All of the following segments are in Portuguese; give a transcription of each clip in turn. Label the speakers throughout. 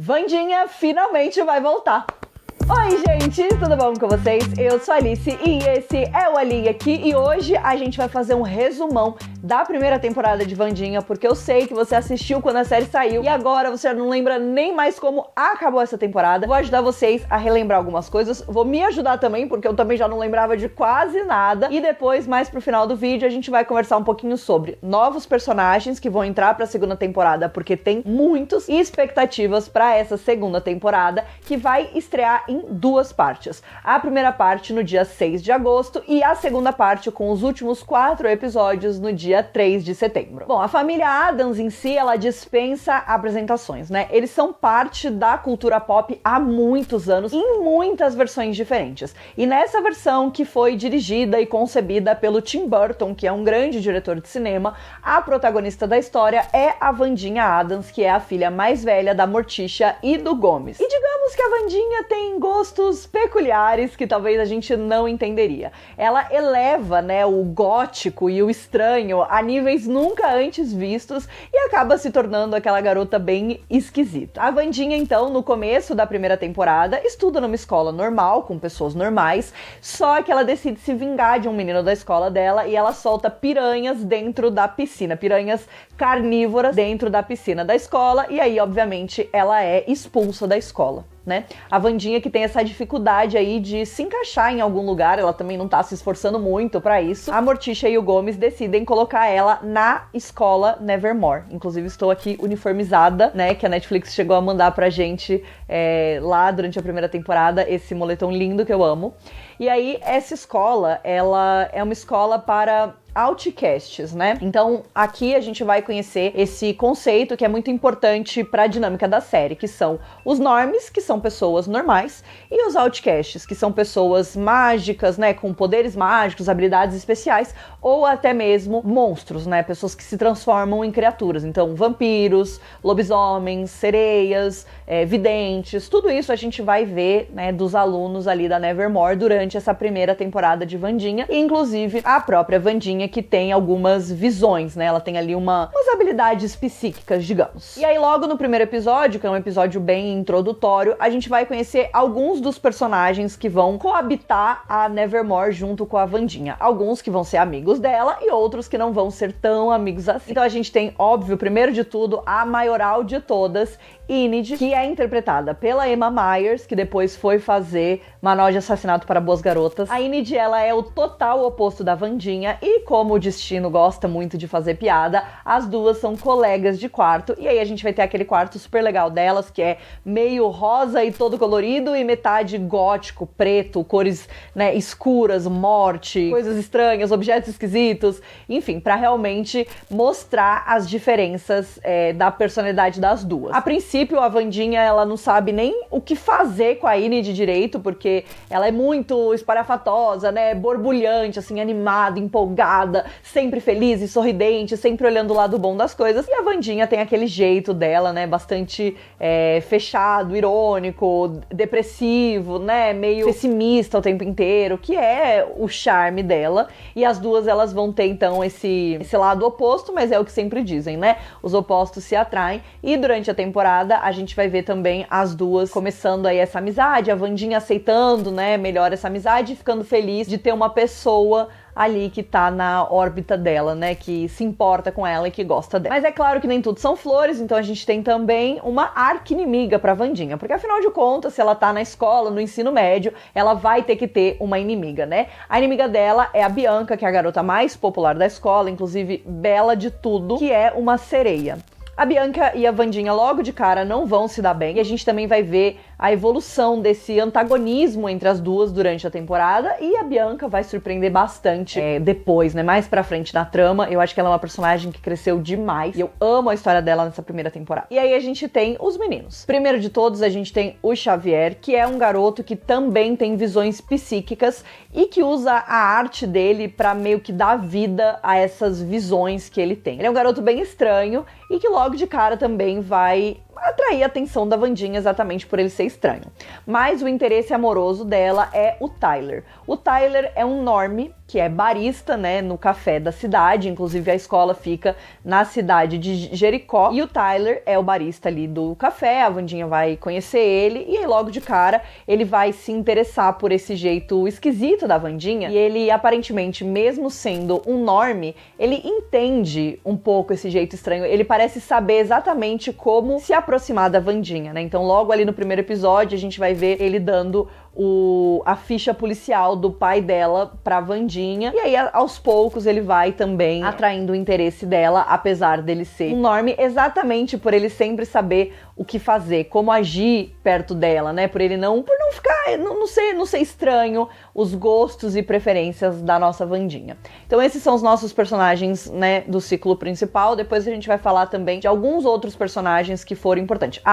Speaker 1: Wandinha finalmente vai voltar! Oi gente, tudo bom com vocês? Eu sou a Alice e esse é o Ali aqui e hoje a gente vai fazer um resumão da primeira temporada de Wandinha, porque eu sei que você assistiu quando a série saiu e agora você não lembra nem mais como acabou essa temporada. Vou ajudar vocês a relembrar algumas coisas, vou me ajudar também, porque eu também já não lembrava de quase nada, e depois, mais pro final do vídeo, a gente vai conversar um pouquinho sobre novos personagens que vão entrar pra segunda temporada, porque tem muitos, e expectativas pra essa segunda temporada, que vai estrear em duas partes. A primeira parte no dia 6 de agosto e a segunda parte com os últimos 4 episódios no dia 3 de setembro. Bom, a família Addams em si, ela dispensa apresentações, né? Eles são parte da cultura pop há muitos anos, em muitas versões diferentes. E nessa versão que foi dirigida e concebida pelo Tim Burton, que é um grande diretor de cinema, a protagonista da história é a Wandinha Addams, que é a filha mais velha da Morticia e do Gomes. E digamos que a Wandinha tem gostos peculiares que talvez a gente não entenderia. Ela eleva, né, o gótico e o estranho a níveis nunca antes vistos e acaba se tornando aquela garota bem esquisita. A Wandinha, então, no começo da primeira temporada, estuda numa escola normal, com pessoas normais, só que ela decide se vingar de um menino da escola dela e ela solta piranhas dentro da piscina, piranhas carnívoras dentro da piscina da escola, e aí, obviamente, ela é expulsa da escola, né? A Wandinha que tem essa dificuldade aí de se encaixar em algum lugar, ela também não tá se esforçando muito pra isso. A Morticia e o Gomes decidem colocar ela na escola Nevermore. Inclusive estou aqui uniformizada, né, que a Netflix chegou a mandar pra gente lá durante a primeira temporada, esse moletom lindo que eu amo. E aí essa escola, ela é uma escola para outcasts, né? Então aqui a gente vai conhecer esse conceito que é muito importante para a dinâmica da série, que são os normies, que são pessoas normais, e os outcasts, que são pessoas mágicas, né, com poderes mágicos, habilidades especiais, ou até mesmo monstros, né, pessoas que se transformam em criaturas. Então vampiros, lobisomens, sereias, videntes, tudo isso a gente vai ver, né, dos alunos ali da Nevermore durante essa primeira temporada de Wandinha, e inclusive a própria Wandinha que tem algumas visões, né? Ela tem ali umas habilidades psíquicas, digamos. E aí logo no primeiro episódio, que é um episódio bem introdutório, a gente vai conhecer alguns dos personagens que vão coabitar a Nevermore junto com a Wandinha. Alguns que vão ser amigos dela e outros que não vão ser tão amigos assim. Então a gente tem, óbvio, primeiro de tudo, a maioral de todas, Enid, que é interpretada pela Emma Myers, que depois foi fazer Manual de Assassinato para Boas Garotas. A Enid, ela é o total oposto da Wandinha e, como o destino gosta muito de fazer piada, as duas são colegas de quarto. E aí a gente vai ter aquele quarto super legal delas, que é meio rosa e todo colorido e metade gótico, preto, cores, né, escuras, morte, coisas estranhas, objetos esquisitos, enfim, para realmente mostrar as diferenças da personalidade das duas. A princípio, a Wandinha, ela não sabe nem o que fazer com a Enid direito, porque ela é muito espalhafatosa, né, borbulhante, assim, animada, empolgada, sempre feliz e sorridente, sempre olhando o lado bom das coisas. E a Wandinha tem aquele jeito dela, né, bastante fechado, irônico, depressivo, né, meio pessimista o tempo inteiro, que é o charme dela. E as duas, elas vão ter, então, esse lado oposto, mas é o que sempre dizem, né, os opostos se atraem. E durante a temporada, a gente vai ver também as duas começando aí essa amizade, a Wandinha aceitando, né, melhor essa amizade e ficando feliz de ter uma pessoa ali que tá na órbita dela, né, que se importa com ela e que gosta dela. Mas é claro que nem tudo são flores, então a gente tem também uma arqui-inimiga pra Wandinha, porque afinal de contas, se ela tá na escola, no ensino médio, ela vai ter que ter uma inimiga, né? A inimiga dela é a Bianca, que é a garota mais popular da escola, inclusive bela de tudo, que é uma sereia. A Bianca e a Wandinha logo de cara não vão se dar bem, e a gente também vai ver a evolução desse antagonismo entre as duas durante a temporada, e a Bianca vai surpreender bastante depois, né, mais pra frente na trama. Eu acho que ela é uma personagem que cresceu demais, e eu amo a história dela nessa primeira temporada. E aí a gente tem os meninos. Primeiro de todos, a gente tem o Xavier, que é um garoto que também tem visões psíquicas e que usa a arte dele pra meio que dar vida a essas visões que ele tem. Ele é um garoto bem estranho e que logo de cara também vai atrair a atenção da Wandinha exatamente por ele ser estranho. Mas o interesse amoroso dela é o Tyler. O Tyler é um normie que é barista, né, no café da cidade, inclusive a escola fica na cidade de Jericó, e o Tyler é o barista ali do café, a Wandinha vai conhecer ele, e aí logo de cara ele vai se interessar por esse jeito esquisito da Wandinha, e ele aparentemente, mesmo sendo um normie, ele entende um pouco esse jeito estranho, ele parece saber exatamente como se aproximar da Wandinha, né, então logo ali no primeiro episódio a gente vai ver ele dando a ficha policial do pai dela pra Wandinha, e aí aos poucos ele vai também atraindo o interesse dela, apesar dele ser um normie, exatamente por ele sempre saber o que fazer, como agir perto dela, né, por não ficar, não ser estranho os gostos e preferências da nossa Wandinha. Então esses são os nossos personagens, né, do ciclo principal. Depois a gente vai falar também de alguns outros personagens que foram importantes.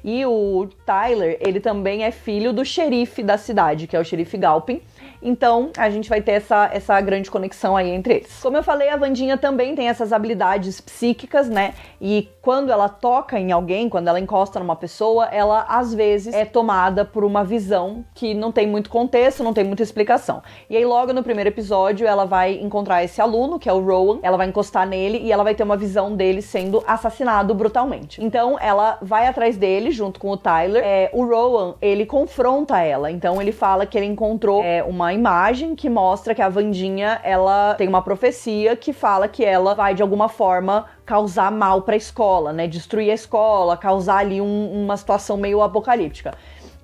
Speaker 1: E o Tyler, ele também é filho do xerife da cidade, que é o xerife Galpin. Então, a gente vai ter essa grande conexão aí entre eles. Como eu falei, a Wandinha também tem essas habilidades psíquicas, né? E quando ela toca em alguém, quando ela encosta numa pessoa, ela, às vezes, é tomada por uma visão que não tem muito contexto, não tem muita explicação. E aí, logo no primeiro episódio, ela vai encontrar esse aluno, que é o Rowan, ela vai encostar nele e ela vai ter uma visão dele sendo assassinado brutalmente. Então, ela vai atrás dele, junto com o Tyler. O Rowan, ele confronta ela. Então, ele fala que ele encontrou uma imagem que mostra que a Wandinha, ela tem uma profecia que fala que ela vai, de alguma forma, causar mal pra escola, né? Destruir a escola, causar ali uma situação meio apocalíptica.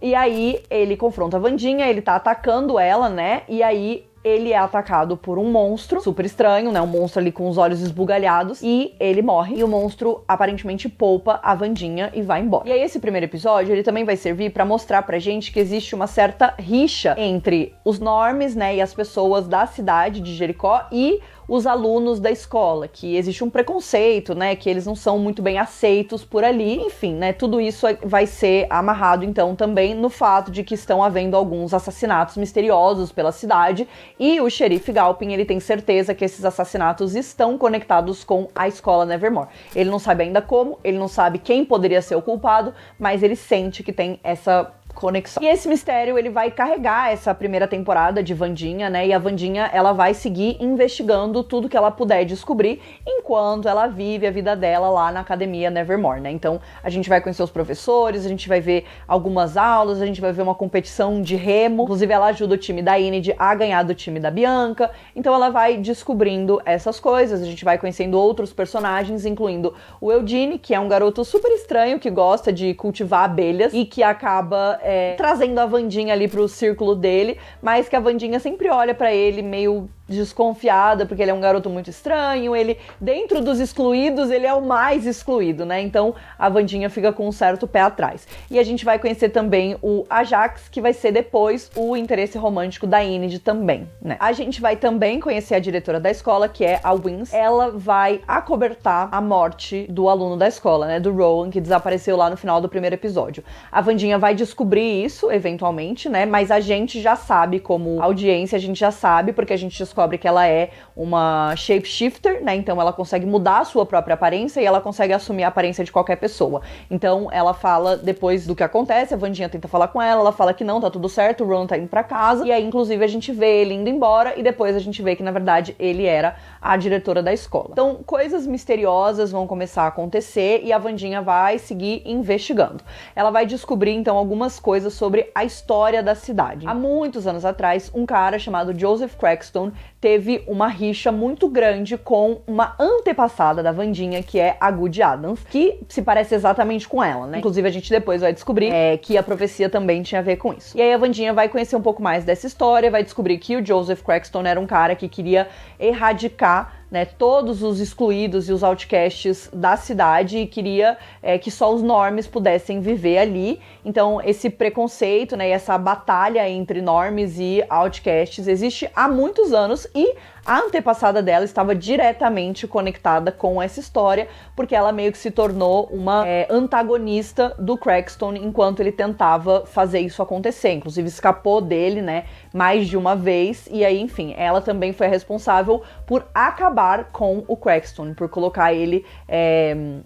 Speaker 1: E aí, ele confronta a Wandinha, ele tá atacando ela, né? E aí, ele é atacado por um monstro super estranho, né? Um monstro ali com os olhos esbugalhados. E ele morre. E o monstro aparentemente poupa a Wandinha e vai embora. E aí esse primeiro episódio, ele também vai servir pra mostrar pra gente que existe uma certa rixa entre os normies, né? E as pessoas da cidade de Jericó e os alunos da escola, que existe um preconceito, né, que eles não são muito bem aceitos por ali, enfim, né, tudo isso vai ser amarrado, então, também no fato de que estão havendo alguns assassinatos misteriosos pela cidade, e o xerife Galpin, ele tem certeza que esses assassinatos estão conectados com a escola Nevermore. Ele não sabe ainda como, ele não sabe quem poderia ser o culpado, mas ele sente que tem essa conexão. E esse mistério, ele vai carregar essa primeira temporada de Wandinha, né? E a Wandinha, ela vai seguir investigando tudo que ela puder descobrir enquanto ela vive a vida dela lá na academia Nevermore, né? Então, a gente vai conhecer os professores, a gente vai ver algumas aulas, a gente vai ver uma competição de remo. Inclusive, ela ajuda o time da Enid a ganhar do time da Bianca. Então, ela vai descobrindo essas coisas. A gente vai conhecendo outros personagens, incluindo o Eugene, que é um garoto super estranho, que gosta de cultivar abelhas e que acaba trazendo a Wandinha ali pro círculo dele, mas que a Wandinha sempre olha pra ele meio desconfiada, porque ele é um garoto muito estranho, ele, dentro dos excluídos, ele é o mais excluído, né? Então, a Wandinha fica com um certo pé atrás. E a gente vai conhecer também o Ajax, que vai ser depois o interesse romântico da Enid também, né? A gente vai também conhecer a diretora da escola, que é a Wins. Ela vai acobertar a morte do aluno da escola, né? Do Rowan, que desapareceu lá no final do primeiro episódio. A Wandinha vai descobrir isso, eventualmente, né? Mas a gente já sabe, como audiência, a gente já sabe, porque a gente descobre que ela é uma shapeshifter, né? Então ela consegue mudar a sua própria aparência e ela consegue assumir a aparência de qualquer pessoa. Então ela fala, depois do que acontece, a Wandinha tenta falar com ela fala que não, tá tudo certo, o Ron tá indo pra casa, e aí inclusive a gente vê ele indo embora e depois a gente vê que na verdade ele era a diretora da escola. Então coisas misteriosas vão começar a acontecer e a Wandinha vai seguir investigando. Ela vai descobrir então algumas coisas sobre a história da cidade. Há muitos anos atrás, um cara chamado Joseph Crackstone teve uma rixa muito grande com uma antepassada da Wandinha, que é a Good Adams, que se parece exatamente com ela, né? Inclusive, a gente depois vai descobrir que a profecia também tinha a ver com isso. E aí a Wandinha vai conhecer um pouco mais dessa história, vai descobrir que o Joseph Crackstone era um cara que queria erradicar, né, todos os excluídos e os outcasts da cidade e queria que só os normies pudessem viver ali. Então esse preconceito, né, e essa batalha entre normies e outcasts existe há muitos anos e a antepassada dela estava diretamente conectada com essa história, porque ela meio que se tornou uma antagonista do Crackstone enquanto ele tentava fazer isso acontecer. Inclusive escapou dele, né, mais de uma vez, e aí, enfim, ela também foi a responsável por acabar com o Crackstone, por colocar ele,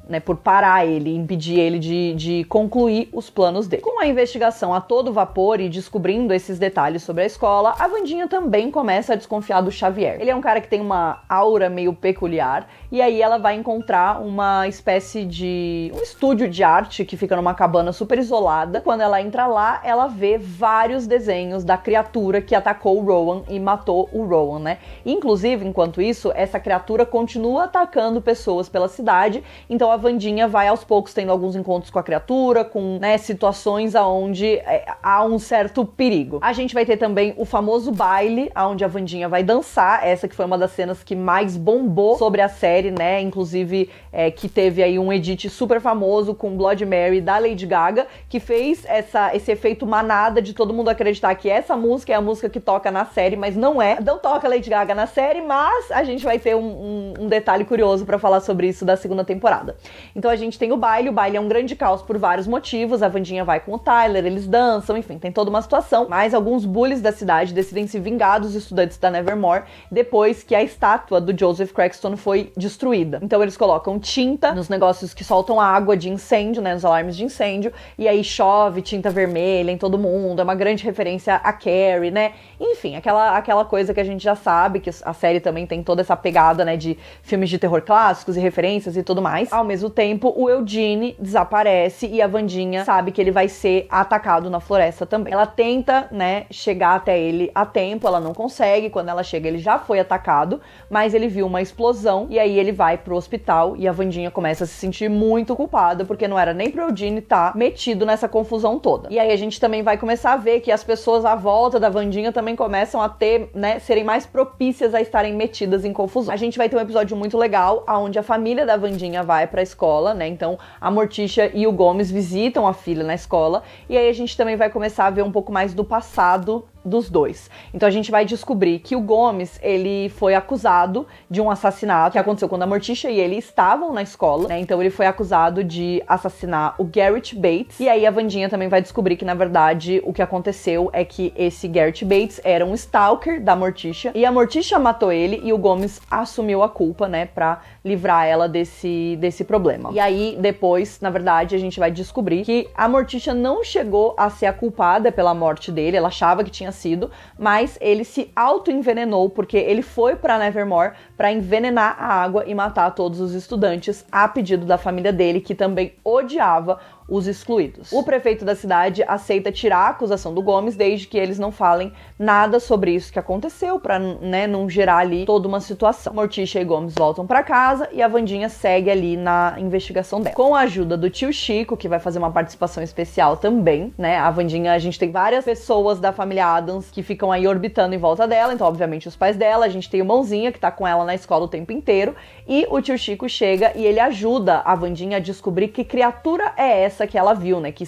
Speaker 1: né, por parar ele, impedir ele de concluir os planos dele. Com a investigação a todo vapor e descobrindo esses detalhes sobre a escola, a Wandinha também começa a desconfiar do Xavier. Ele é um cara que tem uma aura meio peculiar, e aí ela vai encontrar uma espécie de um estúdio de arte que fica numa cabana super isolada. Quando ela entra lá, ela vê vários desenhos da criatura que atacou o Rowan e matou o Rowan, né? Inclusive, enquanto isso, essa criatura continua atacando pessoas pela cidade, então a Wandinha vai aos poucos tendo alguns encontros com a criatura, com, né, situações onde há um certo perigo. A gente vai ter também o famoso baile, onde a Wandinha vai dançar, essa que foi uma das cenas que mais bombou sobre a série, né? Inclusive, que teve aí um edit super famoso com Bloody Mary da Lady Gaga, que fez esse efeito manada de todo mundo acreditar que essa música é a música que toca na série, mas não é. Não toca Lady Gaga na série, mas a gente vai ter um detalhe curioso pra falar sobre isso da segunda temporada. Então a gente tem o baile é um grande caos por vários motivos, a Wandinha vai com o Tyler, eles dançam, enfim, tem toda uma situação, mas alguns bullies da cidade decidem se vingar dos estudantes da Nevermore depois que a estátua do Joseph Crackstone foi destruída. Então eles colocam tinta nos negócios que soltam água de incêndio, né, nos alarmes de incêndio, e aí chove tinta vermelha em todo mundo, é uma grande referência a Carrie, né? Enfim, aquela coisa que a gente já sabe, que a série também tem toda essa pegada, né, de filmes de terror clássicos e referências e tudo mais. Ao mesmo tempo, o Eugene desaparece e a Wandinha sabe que ele vai ser atacado na floresta também. Ela tenta, né, chegar até ele a tempo, ela não consegue. Quando ela chega, ele já foi atacado, mas ele viu uma explosão e aí ele vai pro hospital e a Wandinha começa a se sentir muito culpada, porque não era nem pro Eugene estar metido nessa confusão toda. E aí a gente também vai começar a ver que as pessoas à volta da Wandinha também começam a ter, né, serem mais propícias a estarem metidas em confusão. A gente vai ter um episódio muito legal, onde a família da Wandinha vai pra escola, né, então a Morticia e o Gomes visitam a filha na escola, e aí a gente também vai começar a ver um pouco mais do passado dos dois. Então a gente vai descobrir que o Gomes, ele foi acusado de um assassinato que aconteceu quando a Morticia e ele estavam na escola, né? Então ele foi acusado de assassinar o Garrett Bates. E aí a Wandinha também vai descobrir que, na verdade, o que aconteceu é que esse Garrett Bates era um stalker da Morticia, e a Morticia matou ele e o Gomes assumiu a culpa, né, pra livrar ela desse problema. E aí, depois, na verdade, a gente vai descobrir que a Morticia não chegou a ser a culpada pela morte dele, ela achava que tinha sido, mas ele se auto-envenenou porque ele foi pra Nevermore pra envenenar a água e matar todos os estudantes a pedido da família dele, que também odiava os excluídos. O prefeito da cidade aceita tirar a acusação do Gomes desde que eles não falem nada sobre isso que aconteceu, pra, né, não gerar ali toda uma situação. Morticia e Gomes voltam pra casa e a Wandinha segue ali na investigação dela. Com a ajuda do tio Chico, que vai fazer uma participação especial também, né? A Wandinha, a gente tem várias pessoas da família Addams que ficam aí orbitando em volta dela, então obviamente os pais dela, a gente tem o Mãozinha que tá com ela na escola o tempo inteiro, e o tio Chico chega e ele ajuda a Wandinha a descobrir que criatura é essa que ela viu, né, que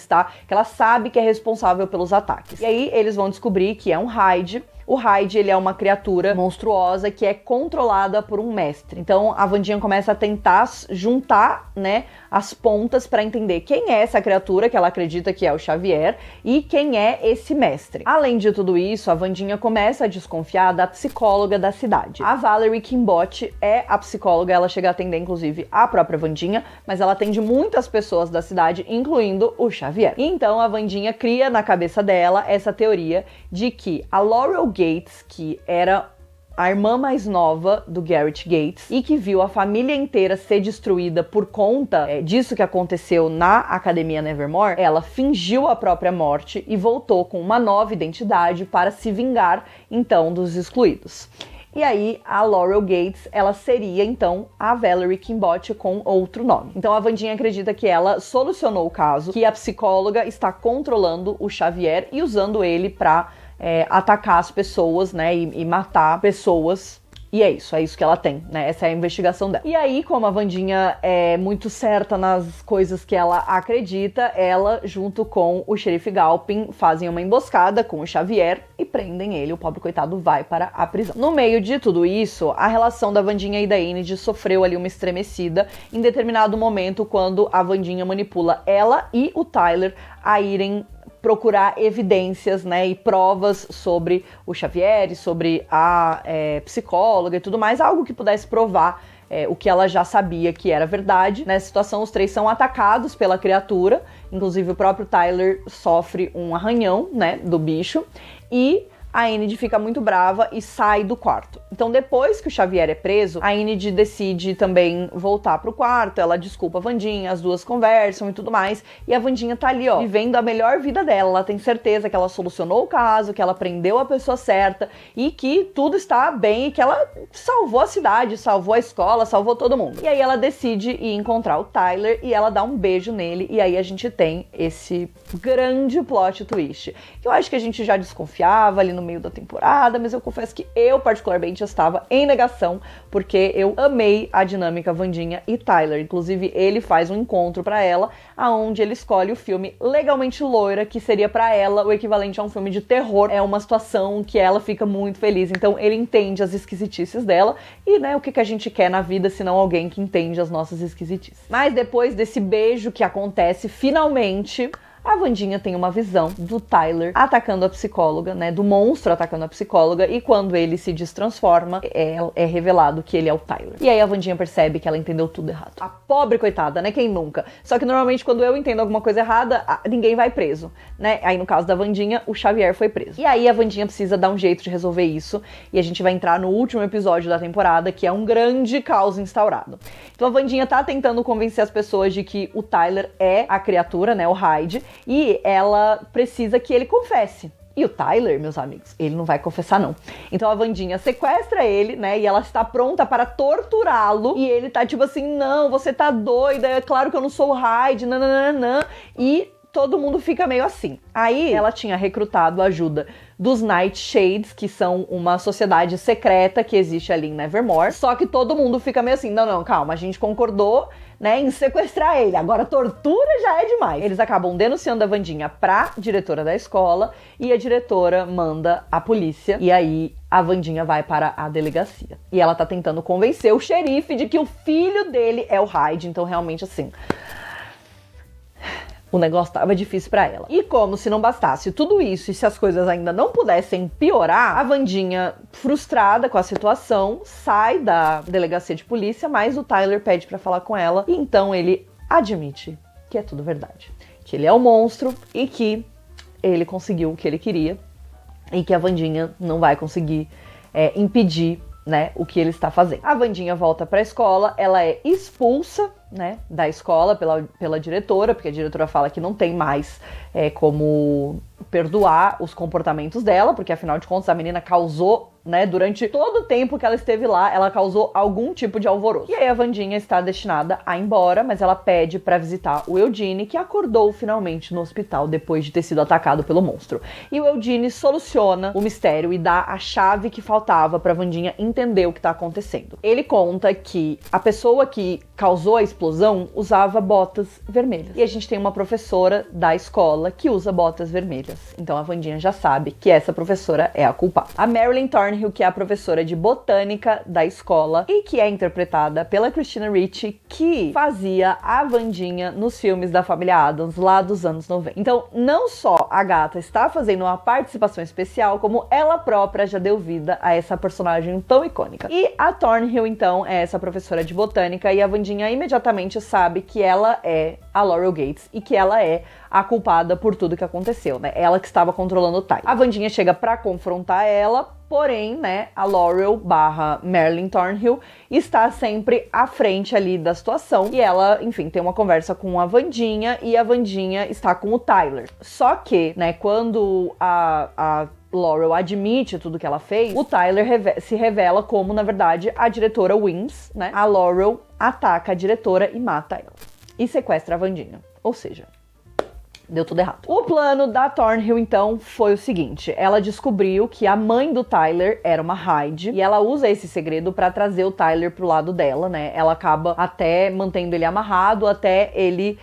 Speaker 1: ela sabe que é responsável pelos ataques. E aí eles vão descobrir que é um Hyde. O Hyde, ele é uma criatura monstruosa que é controlada por um mestre. Então a Wandinha começa a tentar juntar, né, as pontas para entender quem é essa criatura que ela acredita que é o Xavier e quem é esse mestre. Além de tudo isso, a Wandinha começa a desconfiar da psicóloga da cidade. A Valerie Kimbott é a psicóloga, ela chega a atender inclusive a própria Wandinha, mas ela atende muitas pessoas da cidade, incluindo o Xavier. E então a Wandinha cria na cabeça dela essa teoria de que a Laurel Gates, que era a irmã mais nova do Garrett Gates e que viu a família inteira ser destruída por conta disso que aconteceu na Academia Nevermore, ela fingiu a própria morte e voltou com uma nova identidade para se vingar, então, dos excluídos. E aí, a Laurel Gates, ela seria, então, a Valerie Kimbott com outro nome. Então, a Wandinha acredita que ela solucionou o caso, que a psicóloga está controlando o Xavier e usando ele para atacar as pessoas, né, e matar pessoas E é isso que ela tem, né? Essa é a investigação dela. E aí, como a Wandinha é muito certa nas coisas que ela acredita, ela, junto com o xerife Galpin, fazem uma emboscada com o Xavier e prendem ele. O pobre coitado vai para a prisão. No meio de tudo isso, a relação da Wandinha e da Enid sofreu ali uma estremecida em determinado momento, quando a Wandinha manipula ela e o Tyler a irem procurar evidências, né, e provas sobre o Xavier, sobre a psicóloga e tudo mais, algo que pudesse provar o que ela já sabia que era verdade. Nessa situação, os três são atacados pela criatura, inclusive o próprio Tyler sofre um arranhão, né, do bicho, e a Enid fica muito brava e sai do quarto. Então, depois que o Xavier é preso, a Enid decide também voltar pro quarto, ela desculpa a Wandinha, as duas conversam e tudo mais, e a Wandinha tá ali, ó, vivendo a melhor vida dela. Ela tem certeza que ela solucionou o caso, que ela prendeu a pessoa certa e que tudo está bem e que ela salvou a cidade, salvou a escola, salvou todo mundo. E aí ela decide ir encontrar o Tyler e ela dá um beijo nele, e aí a gente tem esse grande plot twist, que eu acho que a gente já desconfiava ali no meio da temporada, mas eu confesso que eu particularmente estava em negação, porque eu amei a dinâmica Wandinha e Tyler. Inclusive, ele faz um encontro pra ela, aonde ele escolhe o filme Legalmente Loira, que seria pra ela o equivalente a um filme de terror. É uma situação que ela fica muito feliz, então ele entende as esquisitices dela e, né, o que a gente quer na vida se não alguém que entende as nossas esquisitices. Mas depois desse beijo que acontece, finalmente a Wandinha tem uma visão do Tyler atacando a psicóloga, né, do monstro atacando a psicóloga, e quando ele se destransforma, é revelado que ele é o Tyler. E aí a Wandinha percebe que ela entendeu tudo errado. A pobre coitada, né, quem nunca? Só que normalmente quando eu entendo alguma coisa errada, ninguém vai preso, né? Aí no caso da Wandinha, o Xavier foi preso. E aí a Wandinha precisa dar um jeito de resolver isso, e a gente vai entrar no último episódio da temporada, que é um grande caos instaurado. Então a Wandinha tá tentando convencer as pessoas de que o Tyler é a criatura, né, o Hyde, e ela precisa que ele confesse. E o Tyler, meus amigos, ele não vai confessar, não. Então a Wandinha sequestra ele, né? E ela está pronta para torturá-lo. E ele tá tipo assim, não, você tá doida, é claro que eu não sou o Hyde, nananana. E todo mundo fica meio assim. Aí ela tinha recrutado a ajuda dos Nightshades, que são uma sociedade secreta que existe ali em Nevermore. Só que todo mundo fica meio assim, não, calma, a gente concordou, né, em sequestrar ele. Agora tortura já é demais. Eles acabam denunciando a Wandinha pra diretora da escola e a diretora manda a polícia. E aí a Wandinha vai para a delegacia. E ela tá tentando convencer o xerife de que o filho dele é o Hyde. Então realmente assim, o negócio tava difícil pra ela. E como se não bastasse tudo isso, e se as coisas ainda não pudessem piorar, a Wandinha, frustrada com a situação, sai da delegacia de polícia, mas o Tyler pede pra falar com ela, e então ele admite que é tudo verdade. Que ele é o monstro e que ele conseguiu o que ele queria, e que a Wandinha não vai conseguir impedir, né, o que ele está fazendo. A Wandinha volta pra escola, ela é expulsa, né, da escola pela diretora, porque a diretora fala que não tem mais como perdoar os comportamentos dela, porque afinal de contas a menina causou, né, durante todo o tempo que ela esteve lá, ela causou algum tipo de alvoroço. E aí a Wandinha está destinada a ir embora, mas ela pede pra visitar o Eugene, que acordou finalmente no hospital depois de ter sido atacado pelo monstro. E o Eugene soluciona o mistério e dá a chave que faltava pra Wandinha entender o que tá acontecendo. Ele conta que a pessoa que causou a explosão usava botas vermelhas. E a gente tem uma professora da escola que usa botas vermelhas. Então a Wandinha já sabe que essa professora é a culpada. A Marilyn Thornhill, que é a professora de botânica da escola e que é interpretada pela Christina Ricci, que fazia a Wandinha nos filmes da família Addams lá dos anos 90. Então, não só a gata está fazendo uma participação especial, como ela própria já deu vida a essa personagem tão icônica. E a Thornhill, então, é essa professora de botânica, e a Wandinha imediatamente sabe que ela é a Laurel Gates e que ela é a culpada por tudo que aconteceu, né? Ela que estava controlando o Ty. A Wandinha chega pra confrontar ela, porém, né, a Laurel / Marilyn Thornhill está sempre à frente ali da situação e ela, enfim, tem uma conversa com a Wandinha e a Wandinha está com o Tyler. Só que, né, quando a Laurel admite tudo que ela fez, o Tyler se revela como, na verdade, a diretora Wims, né? A Laurel ataca a diretora e mata ela. E sequestra a Wandinha. Ou seja, deu tudo errado. O plano da Thornhill, então, foi o seguinte. Ela descobriu que a mãe do Tyler era uma Hyde e ela usa esse segredo pra trazer o Tyler pro lado dela, né? Ela acaba até mantendo ele amarrado até ele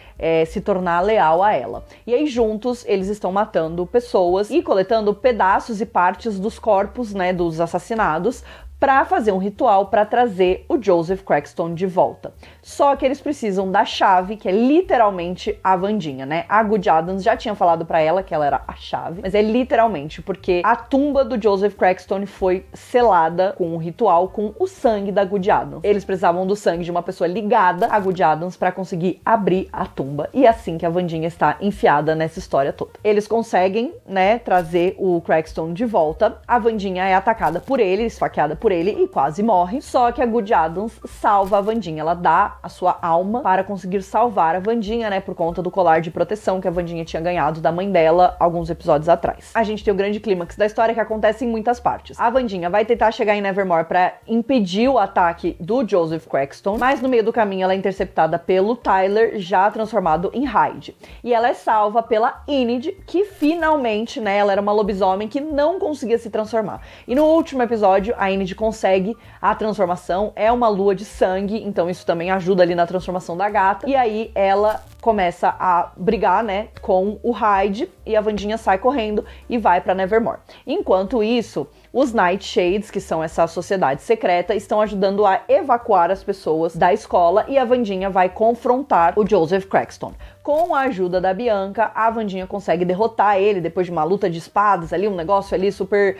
Speaker 1: se tornar leal a ela. E aí, juntos, eles estão matando pessoas e coletando pedaços e partes dos corpos, né, dos assassinados, para fazer um ritual para trazer o Joseph Crackston de volta. Só que eles precisam da chave, que é literalmente a Wandinha, né? A Good Addams já tinha falado para ela que ela era a chave, mas é literalmente porque a tumba do Joseph Crackston foi selada com um ritual com o sangue da Good Addams. Eles precisavam do sangue de uma pessoa ligada a Good Addams para conseguir abrir a tumba. E é assim que a Wandinha está enfiada nessa história toda. Eles conseguem, né, trazer o Crackston de volta. A Wandinha é atacada por ele, esfaqueada por ele e quase morre. Só que a Good Addams salva a Wandinha. Ela dá a sua alma para conseguir salvar a Wandinha, né, por conta do colar de proteção que a Wandinha tinha ganhado da mãe dela alguns episódios atrás. A gente tem o grande clímax da história que acontece em muitas partes. A Wandinha vai tentar chegar em Nevermore para impedir o ataque do Joseph Crackston, mas no meio do caminho ela é interceptada pelo Tyler, já transformado em Hyde. E ela é salva pela Enid, que finalmente, né, ela era uma lobisomem que não conseguia se transformar. E no último episódio, a Enid consegue a transformação, é uma lua de sangue, então isso também ajuda ali na transformação da gata. E aí ela começa a brigar, né, com o Hyde e a Wandinha sai correndo e vai pra Nevermore. Enquanto isso, os Nightshades, que são essa sociedade secreta, estão ajudando a evacuar as pessoas da escola e a Wandinha vai confrontar o Joseph Crackston. Com a ajuda da Bianca, a Wandinha consegue derrotar ele depois de uma luta de espadas ali, um negócio ali super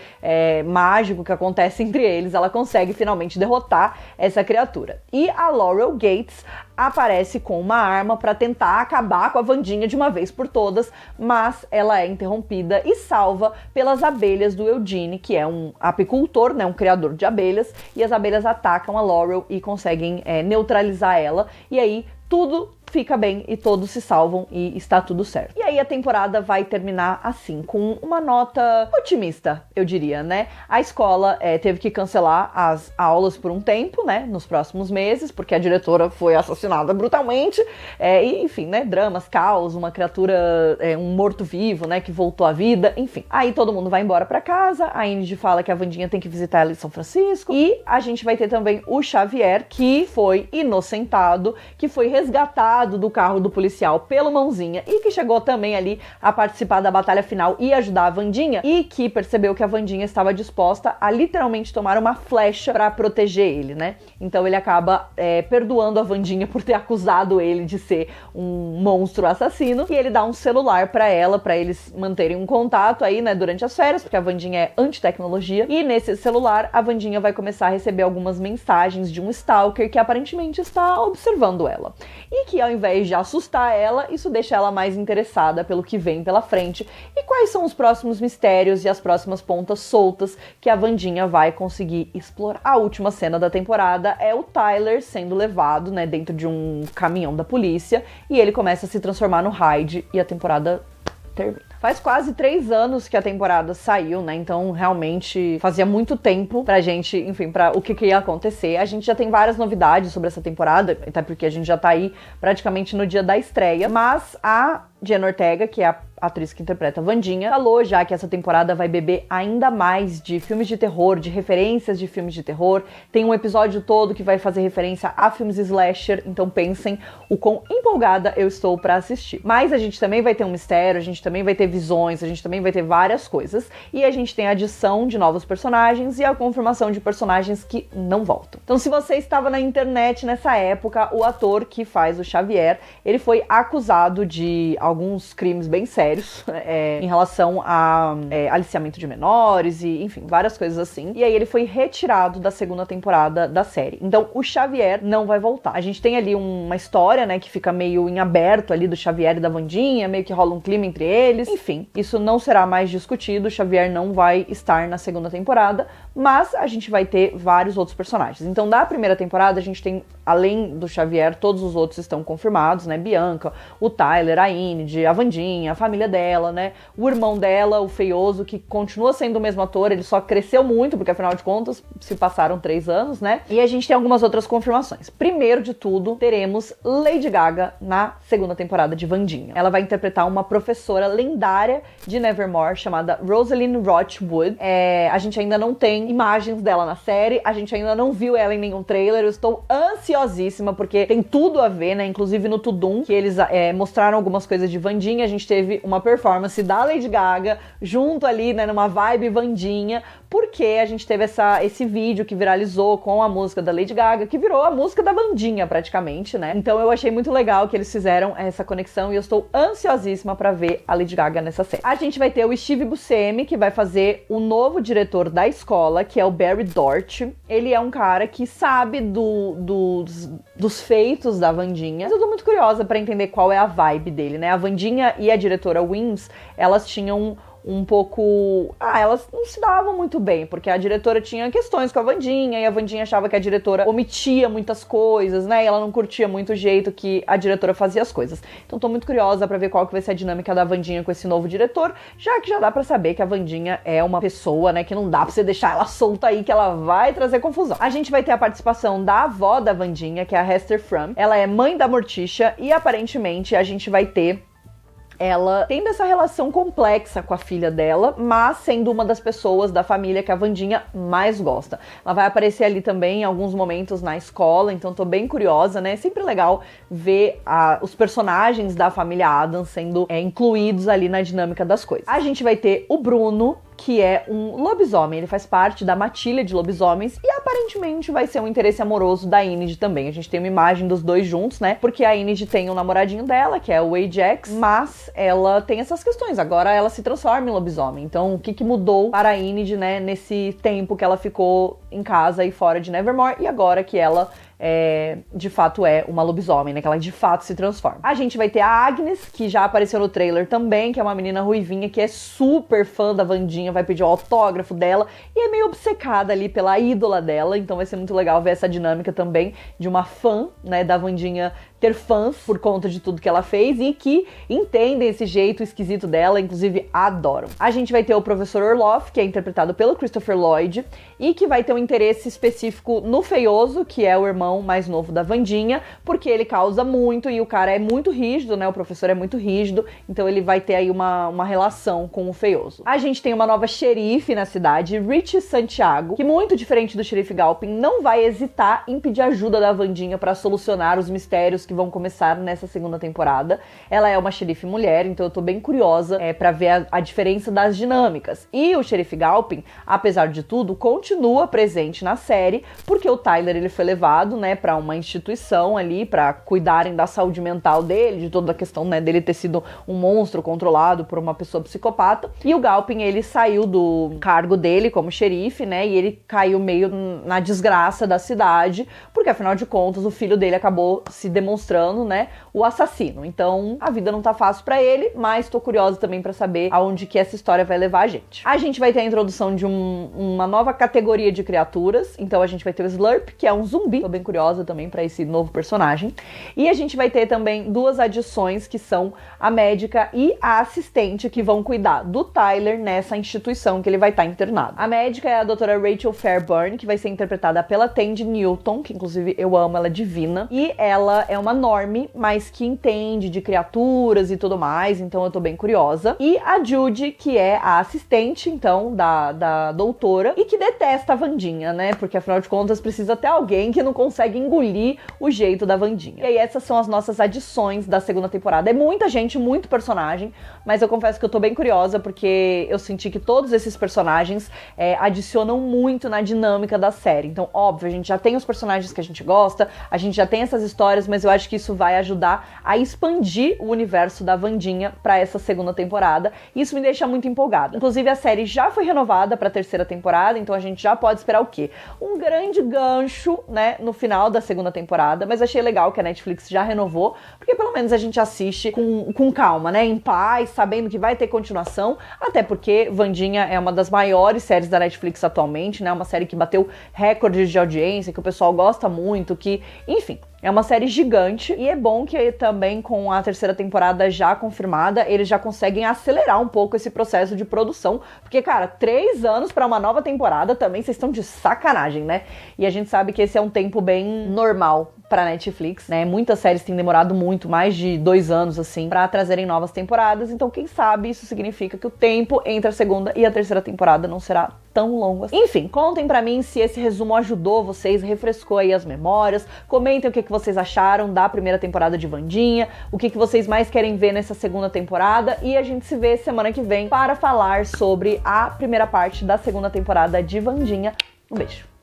Speaker 1: mágico que acontece entre eles. Ela consegue finalmente derrotar essa criatura. E a Laurel Gates aparece com uma arma para tentar acabar com a Wandinha de uma vez por todas, mas ela é interrompida e salva pelas abelhas do Eugene, que é um apicultor, né, um criador de abelhas, e as abelhas atacam a Laurel e conseguem neutralizar ela, e aí tudo fica bem e todos se salvam e está tudo certo. E aí a temporada vai terminar assim, com uma nota otimista, eu diria, né? A escola teve que cancelar as aulas por um tempo, né? Nos próximos meses, porque a diretora foi assassinada brutalmente. E, enfim, né? Dramas, caos, uma criatura, um morto-vivo, né? Que voltou à vida, enfim. Aí todo mundo vai embora pra casa, a Enid fala que a Wandinha tem que visitar ela em São Francisco, e a gente vai ter também o Xavier, que foi inocentado, que foi resgatado do carro do policial pelo Mãozinha e que chegou também ali a participar da batalha final e ajudar a Wandinha, e que percebeu que a Wandinha estava disposta a literalmente tomar uma flecha pra proteger ele, né? Então ele acaba perdoando a Wandinha por ter acusado ele de ser um monstro assassino, e ele dá um celular pra ela, pra eles manterem um contato aí, né, durante as férias, porque a Wandinha é anti-tecnologia, e nesse celular a Wandinha vai começar a receber algumas mensagens de um stalker que aparentemente está observando ela, e que ao invés de assustar ela, isso deixa ela mais interessada pelo que vem pela frente e quais são os próximos mistérios e as próximas pontas soltas que a Wandinha vai conseguir explorar. A última cena da temporada é o Tyler sendo levado, né, dentro de um caminhão da polícia, e ele começa a se transformar no Hyde e a temporada termina. Faz quase 3 anos que a temporada saiu, né? Então, realmente, fazia muito tempo pra gente, enfim, pra o que ia acontecer. A gente já tem várias novidades sobre essa temporada, até porque a gente já tá aí praticamente no dia da estreia. Mas a Jenna Ortega, que é a atriz que interpreta a Wandinha, falou já que essa temporada vai beber ainda mais de filmes de terror, de referências de filmes de terror. Tem um episódio todo que vai fazer referência a filmes slasher, então pensem o quão empolgada eu estou pra assistir. Mas a gente também vai ter um mistério, a gente também vai ter visões, a gente também vai ter várias coisas, e a gente tem a adição de novos personagens e a confirmação de personagens que não voltam. Então, se você estava na internet nessa época, o ator que faz o Xavier, ele foi acusado de alguns crimes bem sérios, em relação a aliciamento de menores e, enfim, várias coisas assim. E aí ele foi retirado da segunda temporada da série. Então o Xavier não vai voltar. A gente tem ali uma história, né, que fica meio em aberto ali do Xavier e da Wandinha, meio que rola um clima entre eles. Enfim, isso não será mais discutido. O Xavier não vai estar na segunda temporada, mas a gente vai ter vários outros personagens. Então, da primeira temporada, a gente tem, além do Xavier, todos os outros estão confirmados, né? Bianca, o Tyler, a Enid, a Wandinha, a família dela, né? O irmão dela, o Feioso, que continua sendo o mesmo ator, ele só cresceu muito, porque afinal de contas, se passaram 3 anos, né? E a gente tem algumas outras confirmações. Primeiro de tudo, teremos Lady Gaga na segunda temporada de Wandinha. Ela vai interpretar uma professora lendária de Nevermore, chamada Rosalind Rochwood. A gente ainda não tem imagens dela na série, a gente ainda não viu ela em nenhum trailer, eu estou ansiosíssima, porque tem tudo a ver, né? Inclusive no Tudum, que eles mostraram algumas coisas de Wandinha, a gente teve uma performance da Lady Gaga, junto ali, né, numa vibe Wandinha, porque a gente teve esse vídeo que viralizou com a música da Lady Gaga, que virou a música da Wandinha, praticamente, né? Então eu achei muito legal que eles fizeram essa conexão e eu estou ansiosíssima pra ver a Lady Gaga nessa série. A gente vai ter o Steve Buscemi, que vai fazer o novo diretor da escola, que é o Barry Dort. Ele é um cara que sabe dos feitos da Wandinha. Eu tô muito curiosa pra entender qual é a vibe dele, né? A Wandinha e a diretora Wims, elas tinham um pouco... elas não se davam muito bem, porque a diretora tinha questões com a Wandinha, e a Wandinha achava que a diretora omitia muitas coisas, né? E ela não curtia muito o jeito que a diretora fazia as coisas. Então tô muito curiosa pra ver qual que vai ser a dinâmica da Wandinha com esse novo diretor, já que já dá pra saber que a Wandinha é uma pessoa, né, que não dá pra você deixar ela solta aí, que ela vai trazer confusão. A gente vai ter a participação da avó da Wandinha, que é a Hester Frum. Ela é mãe da Morticia e aparentemente a gente vai ter ela tendo essa relação complexa com a filha dela, mas sendo uma das pessoas da família que a Wandinha mais gosta. Ela vai aparecer ali também em alguns momentos na escola, então tô bem curiosa, né? É sempre legal ver os personagens da família Addams sendo incluídos ali na dinâmica das coisas. A gente vai ter o Bruno, que é um lobisomem, ele faz parte da matilha de lobisomens e aparentemente vai ser um interesse amoroso da Enid também. A gente tem uma imagem dos dois juntos, né? Porque a Enid tem um namoradinho dela, que é o Ajax, mas ela tem essas questões. Agora ela se transforma em lobisomem. Então, o que mudou para a Enid, né, nesse tempo que ela ficou em casa e fora de Nevermore e agora que ela de fato é uma lobisomem, né? Que ela de fato se transforma. A gente vai ter a Agnes, que já apareceu no trailer também, que é uma menina ruivinha que é super fã da Wandinha, vai pedir o autógrafo dela e é meio obcecada ali pela ídola dela, então vai ser muito legal ver essa dinâmica também de uma fã, né, da Wandinha ter fãs por conta de tudo que ela fez e que entendem esse jeito esquisito dela, inclusive adoram. A gente vai ter o Professor Orloff, que é interpretado pelo Christopher Lloyd e que vai ter um interesse específico no Feioso, que é o irmão mais novo da Wandinha, porque ele causa muito e o cara é muito rígido, né? O professor é muito rígido, então ele vai ter aí uma relação com o Feioso. A gente tem uma nova xerife na cidade, Richie Santiago, que muito diferente do xerife Galpin, não vai hesitar em pedir ajuda da Wandinha para solucionar os mistérios que vão começar nessa segunda temporada. Ela é uma xerife mulher, então eu tô bem curiosa pra ver a diferença das dinâmicas. E o xerife Galpin, apesar de tudo, continua presente na série, porque o Tyler ele foi levado, né, pra uma instituição ali, pra cuidarem da saúde mental dele, de toda a questão, né, dele ter sido um monstro controlado por uma pessoa psicopata. E o Galpin, ele saiu do cargo dele como xerife, né, e ele caiu meio na desgraça da cidade, porque afinal de contas o filho dele acabou se demonstrando, né, o assassino. Então a vida não tá fácil pra ele, mas tô curiosa também pra saber aonde que essa história vai levar a gente. A gente vai ter a introdução de uma nova categoria de criaturas, então a gente vai ter o Slurp, que é um zumbi, tô bem curiosa também pra esse novo personagem. E a gente vai ter também duas adições, que são a médica e a assistente, que vão cuidar do Tyler nessa instituição que ele vai estar internado. A médica é a doutora Rachel Fairburn, que vai ser interpretada pela Tandy Newton, que inclusive eu amo, ela é divina, e ela é uma normie, mas que entende de criaturas e tudo mais, então eu tô bem curiosa. E a Judy, que é a assistente, então, da doutora, e que detesta a Wandinha, né, porque afinal de contas precisa ter alguém que não consegue engolir o jeito da Wandinha. E aí essas são as nossas adições da segunda temporada. É muita gente, muito personagem, mas eu confesso que eu tô bem curiosa, porque eu senti que todos esses personagens adicionam muito na dinâmica da série. Então, óbvio, a gente já tem os personagens que a gente gosta, a gente já tem essas histórias, mas eu acho que isso vai ajudar a expandir o universo da Wandinha pra essa segunda temporada. E isso me deixa muito empolgada. Inclusive, a série já foi renovada pra terceira temporada, então a gente já pode esperar o quê? Um grande gancho, né, no final da segunda temporada, mas achei legal que a Netflix já renovou, porque pelo menos a gente assiste com calma, né, em paz, sabendo que vai ter continuação, até porque Wandinha é uma das maiores séries da Netflix atualmente, né, uma série que bateu recordes de audiência, que o pessoal gosta muito, que, enfim, é uma série gigante e é bom que também com a terceira temporada já confirmada, eles já conseguem acelerar um pouco esse processo de produção, porque, cara, 3 anos pra uma nova temporada também, vocês estão de sacanagem, né? E a gente sabe que esse é um tempo bem normal pra Netflix, né? Muitas séries têm demorado muito, mais de 2 anos, assim, pra trazerem novas temporadas, então quem sabe isso significa que o tempo entre a segunda e a terceira temporada não será tão longo assim. Enfim, contem pra mim se esse resumo ajudou vocês, refrescou aí as memórias, comentem o que vocês acharam da primeira temporada de Wandinha, o que vocês mais querem ver nessa segunda temporada, e a gente se vê semana que vem para falar sobre a primeira parte da segunda temporada de Wandinha. Um beijo!